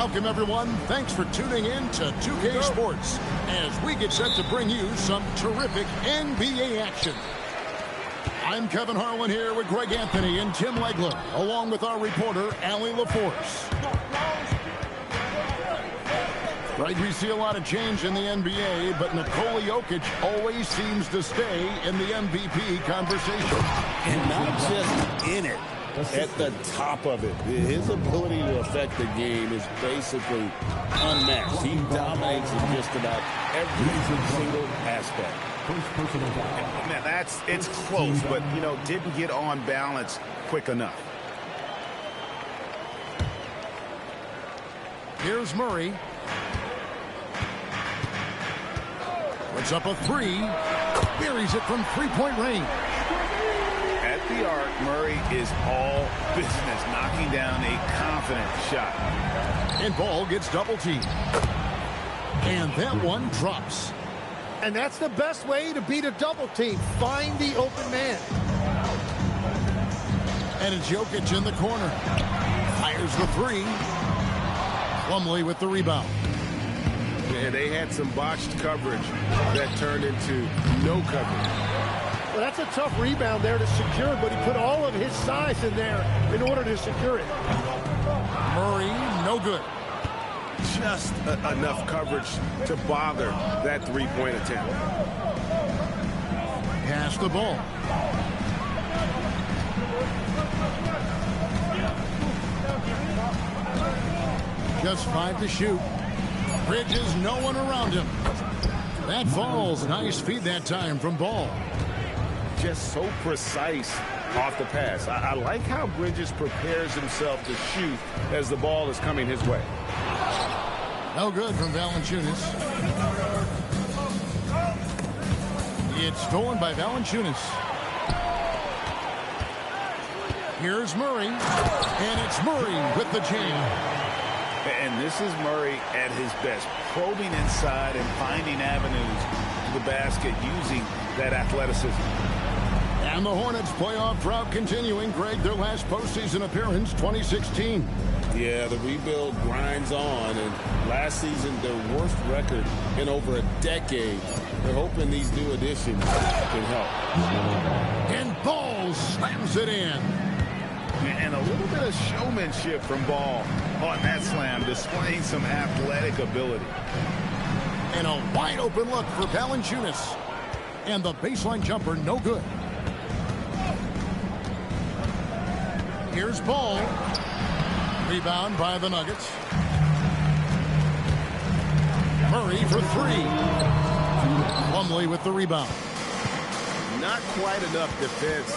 Welcome, everyone. Thanks for tuning in to 2K Sports as we get set to bring you some terrific NBA action. I'm Kevin Harlan here with Greg Anthony and Tim Legler, along with our reporter, Allie LaForce. Right, we see a lot of change in the NBA, but Nikola Jokic always seems to stay in the MVP conversation. And not just in it, at the top of it. His ability to affect the game is basically unmatched. He dominates in just about every single aspect. Man, it's close, but, you know, didn't get on balance quick enough. Here's Murray. Puts up a three. Buries it from three-point range. At the arc, Murray is all business, knocking down a confident shot. And Ball gets double-teamed. And that one drops. And that's the best way to beat a double team. Find the open man. And it's Jokic in the corner. Fires the three. Plumlee with the rebound. And they had some botched coverage that turned into no coverage. Well, that's a tough rebound there to secure, but he put all of his size in there in order to secure it. Murray, no good. Just enough coverage to bother that three-point attempt. Pass the ball. Just 5 to shoot. Bridges, no one around him. That falls. Nice feed that time from Ball. Just so precise off the pass. I like how Bridges prepares himself to shoot as the ball is coming his way. No good from Valanciunas. It's stolen by Valanciunas. Here's Murray. And it's Murray with the jam. And this is Murray at his best, probing inside and finding avenues to the basket using that athleticism. And the Hornets playoff drought continuing. Greg, their last postseason appearance, 2016. Yeah, the rebuild grinds on, and last season, their worst record in over a decade. They're hoping these new additions can help. And Ball slams it in. And a little bit of showmanship from Ball on that slam, displaying some athletic ability. And a wide open look for Valanciunas. And the baseline jumper, no good. Here's Ball. Rebound by the Nuggets. Murray for three. Plumlee with the rebound. Not quite enough defense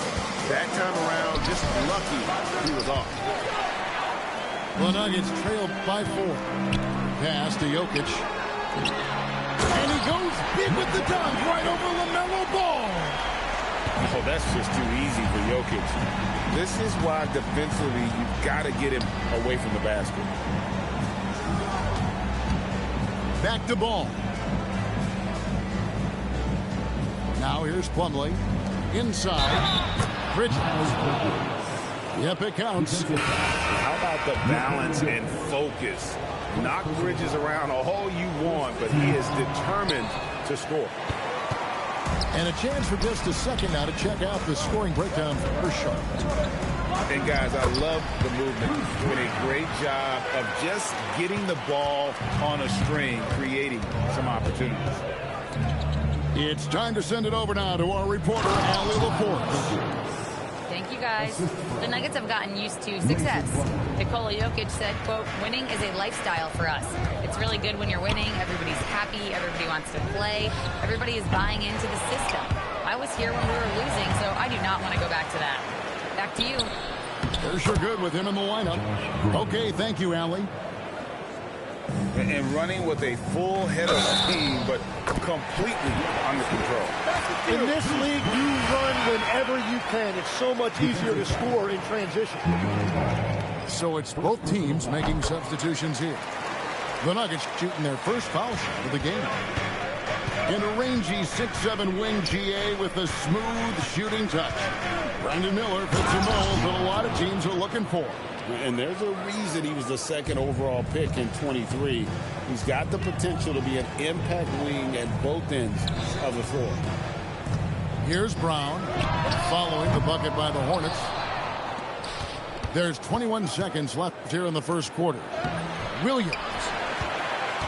that time around. Just lucky he was off. The Nuggets trailed by 4. Pass to Jokic. And he goes big with the dunk right over LaMelo Ball. Oh, that's just too easy for Jokic. This is why defensively you've got to get him away from the basket. Back to Ball. Now here's Plumlee. Inside. Bridges. Yep, it counts. How about the balance and focus? Knock Bridges around all you want, but he is determined to score. And a chance for just a second now to check out the scoring breakdown for Sharp. And guys, I love the movement. Doing a great job of just getting the ball on a string, creating some opportunities. It's time to send it over now to our reporter, Allie LaForce. Thank you, guys. The Nuggets have gotten used to success. Nikola Jokic said, quote, "Winning is a lifestyle for us. It's really good when you're winning. Everybody's happy. Everybody wants to play. Everybody is buying into the system. I was here when we were losing, so I do not want to go back to that." Back to you. They're sure good with him in the lineup. Okay, thank you, Allie. And running with a full head of steam, but completely under control. In this league, you run whenever you can. It's so much easier to score in transition. So it's both teams making substitutions here. The Nuggets shooting their first foul shot of the game. In a rangy 6'7" wing GA with a smooth shooting touch. Brandon Miller fits a mold that a lot of teams are looking for. And there's a reason he was the second overall pick in 23. He's got the potential to be an impact wing at both ends of the floor. Here's Brown following the bucket by the Hornets. There's 21 seconds left here in the first quarter. Williams.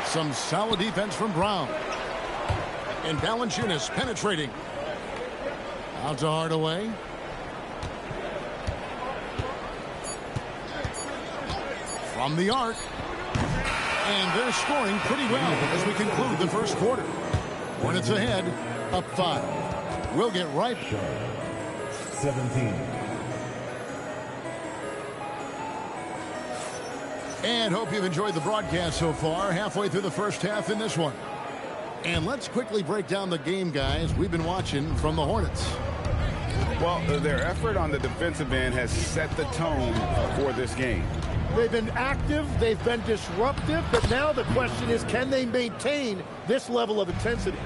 Some solid defense from Brown. And Valanciunas penetrating. Out to Hardaway. From the arc. And they're scoring pretty well as we conclude the first quarter. Hornets ahead, up 5. We'll get right. 17. And hope you've enjoyed the broadcast so far. Halfway through the first half in this one. And let's quickly break down the game, guys, we've been watching from the Hornets. Well, their effort on the defensive end has set the tone for this game. They've been active, they've been disruptive, but now the question is, can they maintain this level of intensity?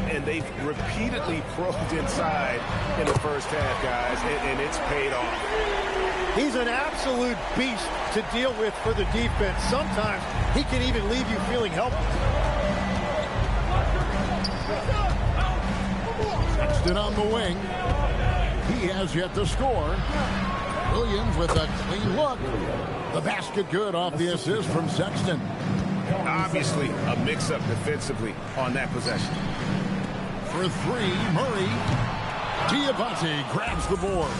And they've repeatedly probed inside in the first half, guys, and it's paid off. He's an absolute beast to deal with for the defense. Sometimes he can even leave you feeling helpless. Sexton on the wing. He has yet to score. Williams with a clean look. The basket good off the assist from Sexton. Obviously, a mix-up defensively on that possession. For 3, Murray. Diabate grabs the board.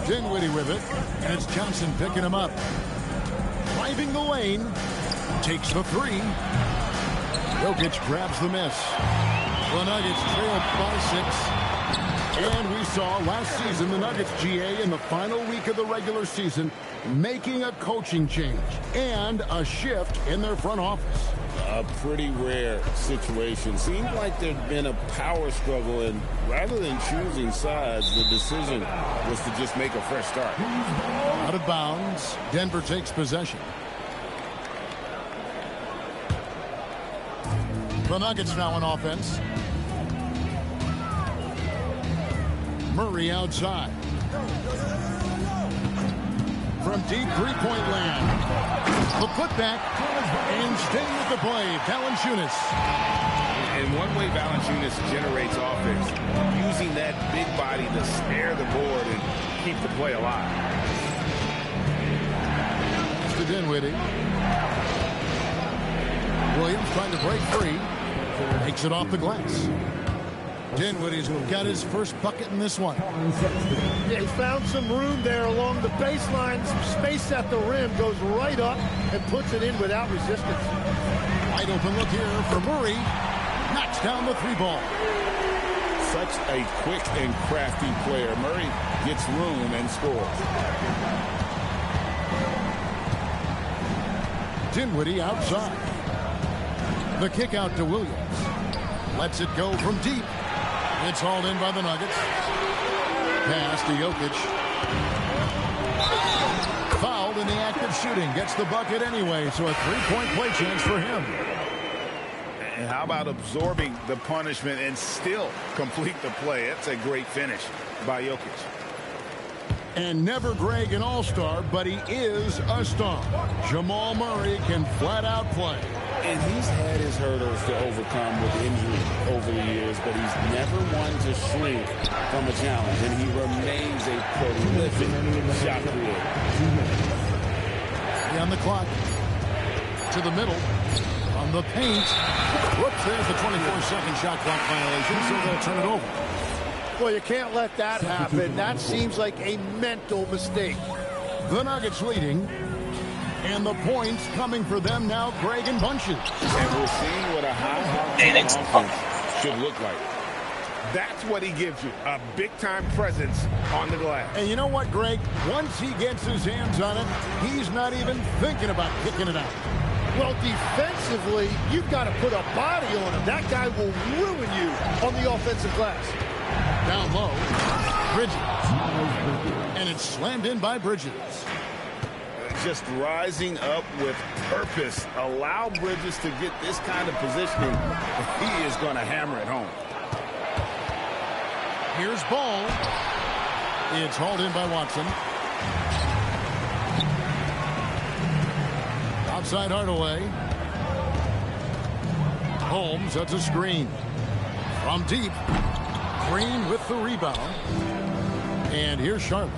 Dinwiddie with it, and it's Johnson picking him up. Driving the lane. Takes the 3. Jokic grabs the miss. The Nuggets trail by 6. And we saw last season the Nuggets, GA, in the final week of the regular season, making a coaching change and a shift in their front office. A pretty rare situation. Seemed like there'd been a power struggle, and rather than choosing sides, the decision was to just make a fresh start. Out of bounds. Denver takes possession. The Nuggets now on offense. Murray outside. From deep three-point land. The putback. And staying with the play, Valanciunas. And one way Valanciunas generates offense, using that big body to snare the board and keep the play alive. To Dinwiddie. Williams trying to break free. Makes it off the glass. Dinwiddie's got his first bucket in this one. He found some room there along the baseline. Some space at the rim, goes right up and puts it in without resistance. Wide open look here for Murray. Knocks down the 3-ball. Such a quick and crafty player. Murray gets room and scores. Dinwiddie outside. The kick out to Williams. Lets it go from deep. It's hauled in by the Nuggets. Pass to Jokic. Fouled in the act of shooting. Gets the bucket anyway, so a 3-point play chance for him. And how about absorbing the punishment and still complete the play? That's a great finish by Jokic. And never Greg an all-star, but he is a star. Jamal Murray can flat out play. And he's had his hurdles to overcome with injury over the years, but he's never one to shrink from a challenge, and he remains a prolific shot creator. On the clock. To the middle. On the paint. Whoops, there's the 24-second shot clock violation, so they'll turn it over. Well, you can't let that happen. That seems like a mental mistake. The Nuggets leading. And the points coming for them now, Greg in bunches. And we're seeing what a high offense should look like. That's what he gives you, a big-time presence on the glass. And you know what, Greg? Once he gets his hands on it, he's not even thinking about kicking it out. Well, defensively, you've got to put a body on him. That guy will ruin you on the offensive glass. Down low, Bridges. And it's slammed in by Bridges. Just rising up with purpose. Allow Bridges to get this kind of positioning. He is going to hammer it home. Here's Ball. It's hauled in by Watson. Outside Hardaway. Holmes, that's a screen. From deep. Green with the rebound. And here's Charlotte.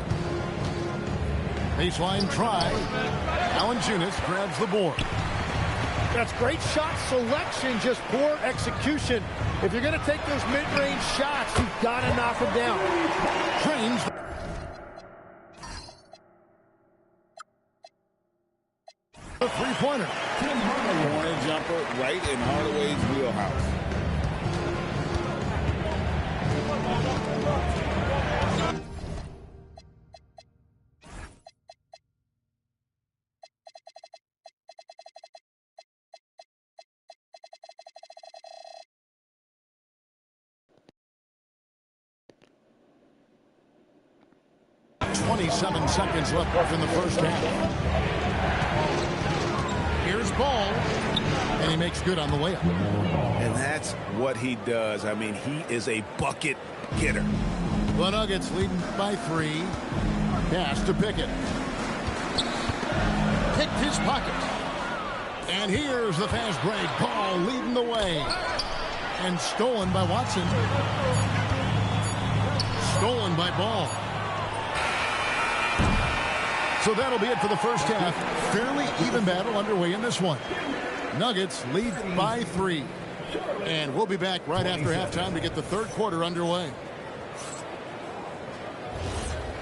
Baseline try. Valanciunas grabs the board. That's great shot selection, just poor execution. If you're going to take those mid-range shots, you've got to knock them down. Trains. A three-pointer. Corner jumper right in Hardaway's wheelhouse. .27 seconds left in the first half. Here's Ball, and he makes good on the layup. And that's what he does. I mean, he is a bucket getter. The Nuggets leading by 3. Pass to Pickett. Picked his pocket. And here's the fast break. Ball leading the way. And stolen by Watson. Stolen by Ball. So that'll be it for the first half. Fairly even battle underway in this one. Nuggets lead by 3. And we'll be back right after halftime to get the third quarter underway.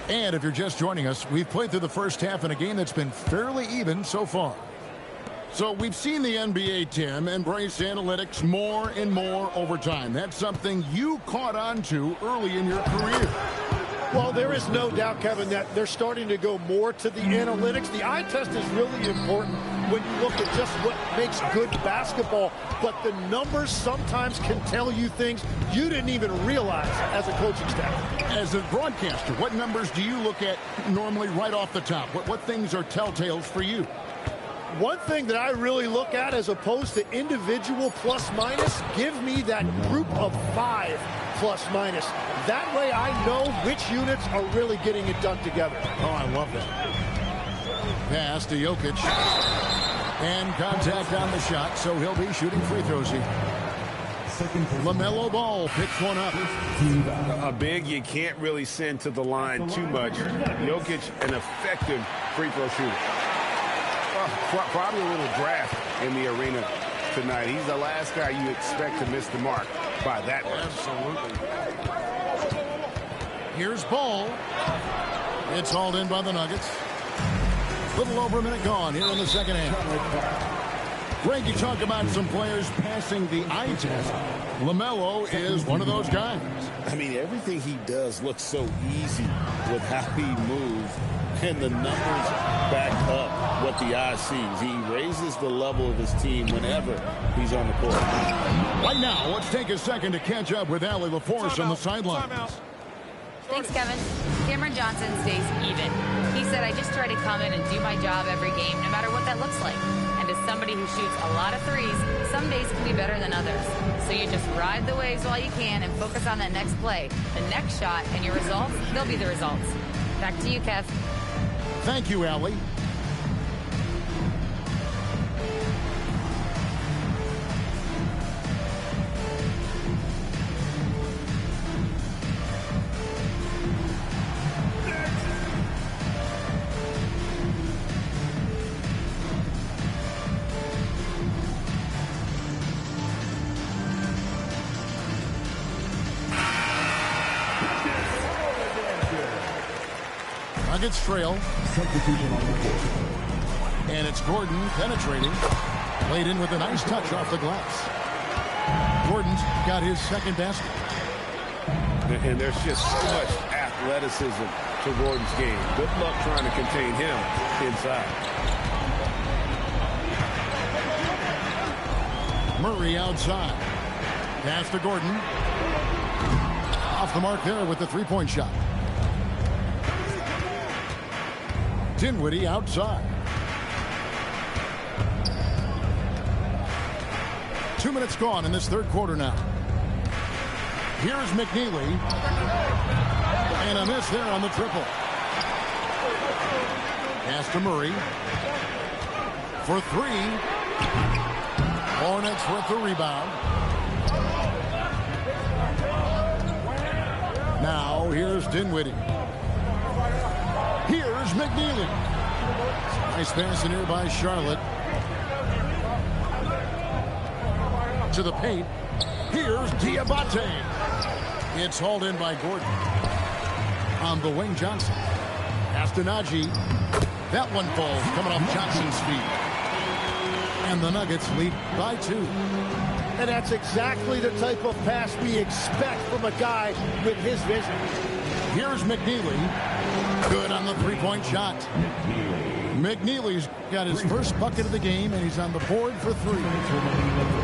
And if you're just joining us, we've played through the first half in a game that's been fairly even so far. So we've seen the NBA, Tim, embrace analytics more and more over time. That's something you caught on to early in your career. Well, there is no doubt, Kevin, that they're starting to go more to the analytics. The eye test is really important when you look at just what makes good basketball. But the numbers sometimes can tell you things you didn't even realize as a coaching staff. As a broadcaster, what numbers do you look at normally right off the top? What things are telltales for you? One thing that I really look at as opposed to individual plus-minus, give me that group of 5 plus-minus. That way I know which units are really getting it done together. Oh, I love that. Pass to Jokic. And contact on the shot, so he'll be shooting free throws here. LaMelo Ball picks one up. A big you can't really send to the line too much. Jokic, an effective free throw shooter. Probably a little draft in the arena tonight. He's the last guy you expect to miss the mark by that much. Absolutely. Here's Ball. It's hauled in by the Nuggets. Little over a minute gone here in the second half. Greg, you talk about some players passing the eye test. LaMelo is one of those guys. I mean, everything he does looks so easy with how he moves, and the numbers back up what the eye sees. He raises the level of his team whenever he's on the court. Right now, let's take a second to catch up with Allie LaForce on the sidelines. Thanks, Kevin. Cameron Johnson stays even. He said, I just try to come in and do my job every game, no matter what that looks like. And as somebody who shoots a lot of threes, some days can be better than others. So you just ride the waves while you can and focus on that next play. The next shot and your results, they'll be the results. Back to you, Kev. Thank you, Allie. Nuggets trail. And it's Gordon penetrating. Played in with a nice touch off the glass. Gordon's got his second basket. And there's just so much athleticism to Gordon's game. Good luck trying to contain him inside. Murray outside. Pass to Gordon. Off the mark there with the three-point shot. Dinwiddie outside. 2 minutes gone in this third quarter now. Here's McNeely. And a miss there on the triple. Pass to Murray. For three. Hornets with the rebound. Now here's Dinwiddie. Here's McNeely. Nice pass in here by Charlotte. To the paint. Here's Diabate. It's hauled in by Gordon. On the wing, Johnson. Pass to Najee. That one falls coming off Johnson's feet. And the Nuggets lead by 2. And that's exactly the type of pass we expect from a guy with his vision. Here's McNeely. Good on the three-point shot. McNeely's got his first bucket of the game, and he's on the board for 3.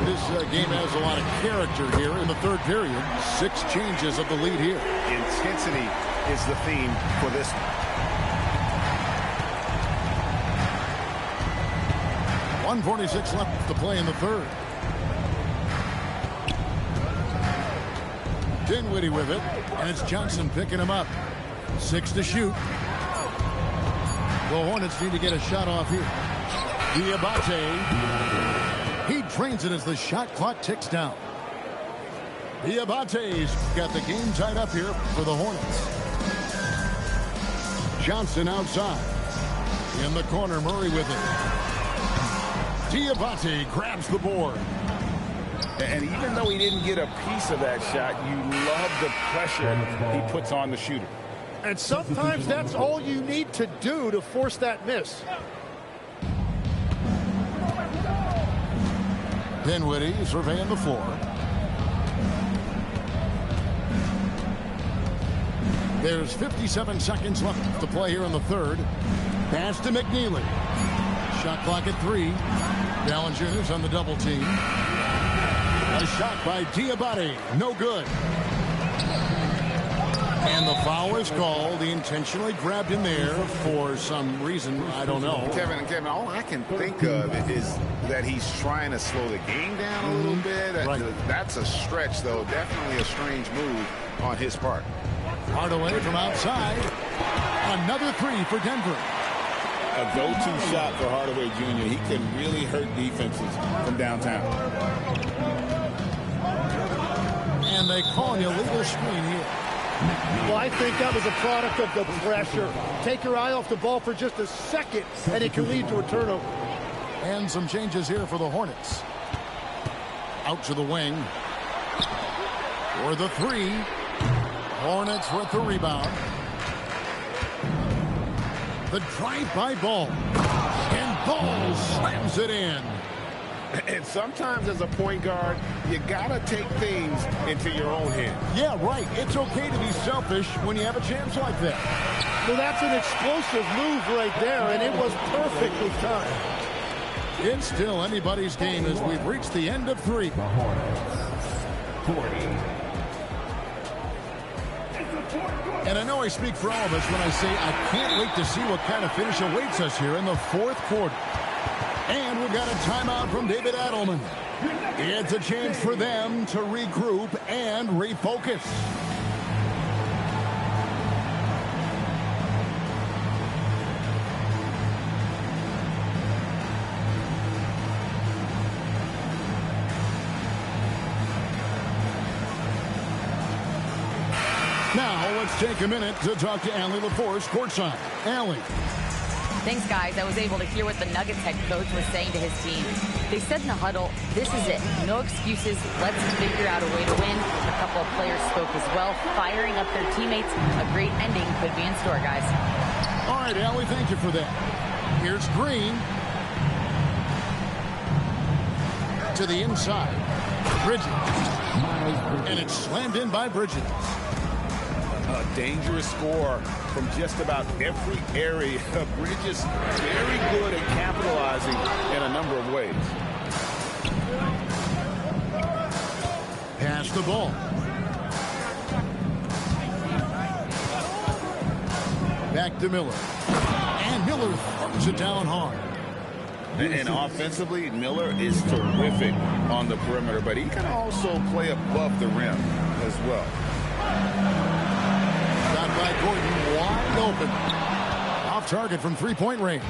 This game has a lot of character here in the third period. 6 changes of the lead here. Intensity is the theme for this one. 1:46 left to play in the third. Dinwiddie with it, and it's Johnson picking him up. 6 to shoot. The Hornets need to get a shot off here. Diabate. He drains it as the shot clock ticks down. Diabate's got the game tied up here for the Hornets. Johnson outside. In the corner, Murray with it. Diabate grabs the board. And even though he didn't get a piece of that shot, you love the pressure he puts on the shooter. And sometimes that's all you need to do to force that miss. Dinwiddie surveying the floor. There's 57 seconds left to play here in the third. Pass to McNeely. Shot clock at 3. Ballinger's on the double team. A shot by Diabate. No good. And the foul is called. He intentionally grabbed him there for some reason. I don't know. Kevin, all I can think of is that he's trying to slow the game down a little bit. Right. That's a stretch, though. Definitely a strange move on his part. Hardaway from outside. Another 3 for Denver. A go-to shot for Hardaway Jr. He can really hurt defenses from downtown. And they call an illegal screen here. Well, I think that was a product of the pressure. Take your eye off the ball for just a second, and it can lead to a turnover. And some changes here for the Hornets. Out to the wing. For the 3. Hornets with the rebound. The drive-by ball. And Ball slams it in. And sometimes as a point guard, you got to take things into your own hands. Yeah, right. It's okay to be selfish when you have a chance like that. Well, that's an explosive move right there, and it was perfectly timed. It's still anybody's game as we've reached the end of 3. The Hornets. 40. And I know I speak for all of us when I say I can't wait to see what kind of finish awaits us here in the fourth quarter. And we've got a timeout from David Adelman. It's a chance for them to regroup and refocus. Now, let's take a minute to talk to Allie LaForce courtside. Allie. Thanks, guys. I was able to hear what the Nuggets head coach was saying to his team. They said in the huddle, this is it. No excuses. Let's figure out a way to win. A couple of players spoke as well, firing up their teammates. A great ending could be in store, guys. All right, Allie, thank you for that. Here's Green. To the inside. Bridges. And it's slammed in by Bridges. A dangerous score from just about every area. Bridges very good at capitalizing in a number of ways. Pass the ball. Back to Miller. And Miller throws it down hard. And offensively, Miller is terrific on the perimeter, but he can also play above the rim as well. Got by Gordon, wide open. Off target from three-point range.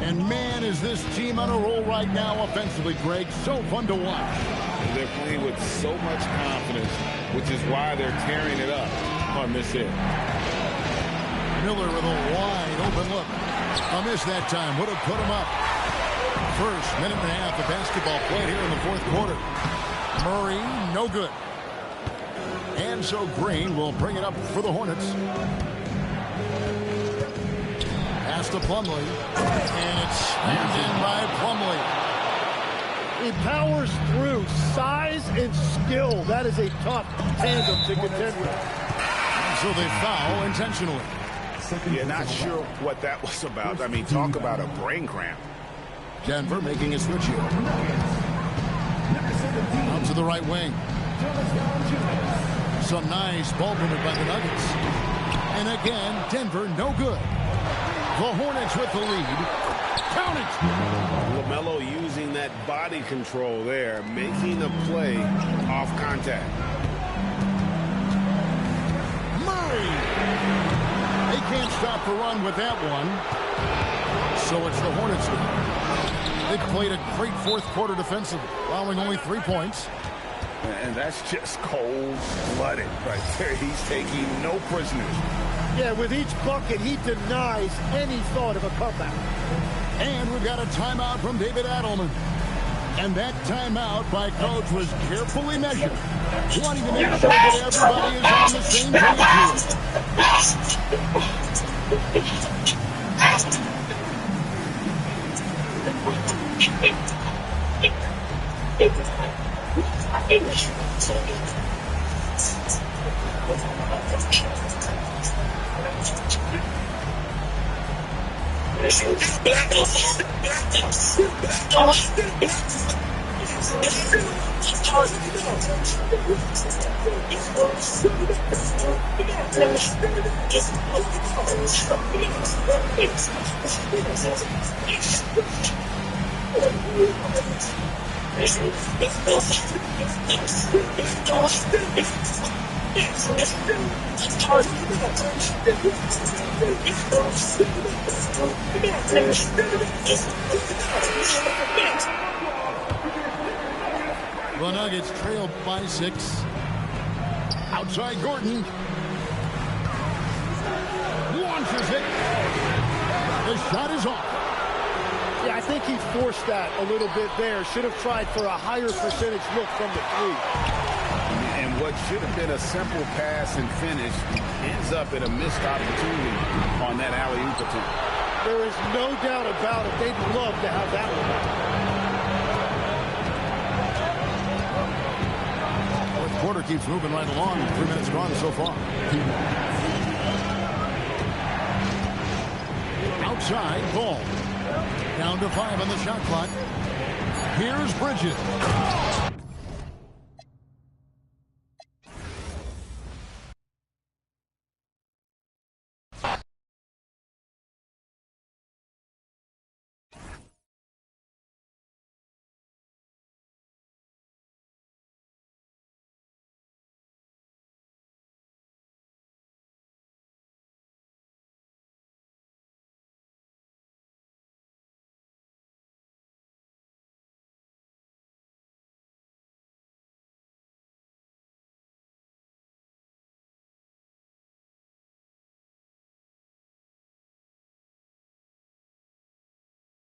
And man, is this team on a roll right now offensively, Greg. So fun to watch. They're playing with so much confidence, which is why they're tearing it up on this hit. Miller with a wide open look. A miss that time. Would have put him up. First minute and a half of basketball played here in the fourth quarter. Murray, no good. And so Green will bring it up for the Hornets. Pass to Plumlee. And it's slammed in by Plumlee. He powers through. Size and skill. That is a tough tandem to contend with. And so they foul intentionally. Yeah, not sure what that was about. I mean, talk about a brain cramp. Denver making a switch here. Out to the right wing. Some nice ball movement by the Nuggets. And again, Denver no good. The Hornets with the lead. Count it! LaMelo using that body control there, making a play off contact. Murray! They can't stop the run with that one. So it's the Hornets now. They've played a great fourth quarter defensively, allowing only 3 points. And that's just cold-blooded right there. He's taking no prisoners. Yeah, with each bucket, he denies any thought of a comeback. And we've got a timeout from David Adelman. And that timeout by Coach was carefully measured, wanting to make sure that everybody is on the same The Nuggets trail by 6. Outside Gordon. Launches it. The shot is off. Yeah, I think he forced that a little bit there. Should have tried for a higher percentage look from the three. And what should have been a simple pass and finish ends up in a missed opportunity on that alley-oop attempt. There is no doubt about it. They'd love to have that one. Fourth quarter keeps moving right along. 3 minutes gone so far. Outside, ball. Down to 5 on the shot clock. Here's Bridges.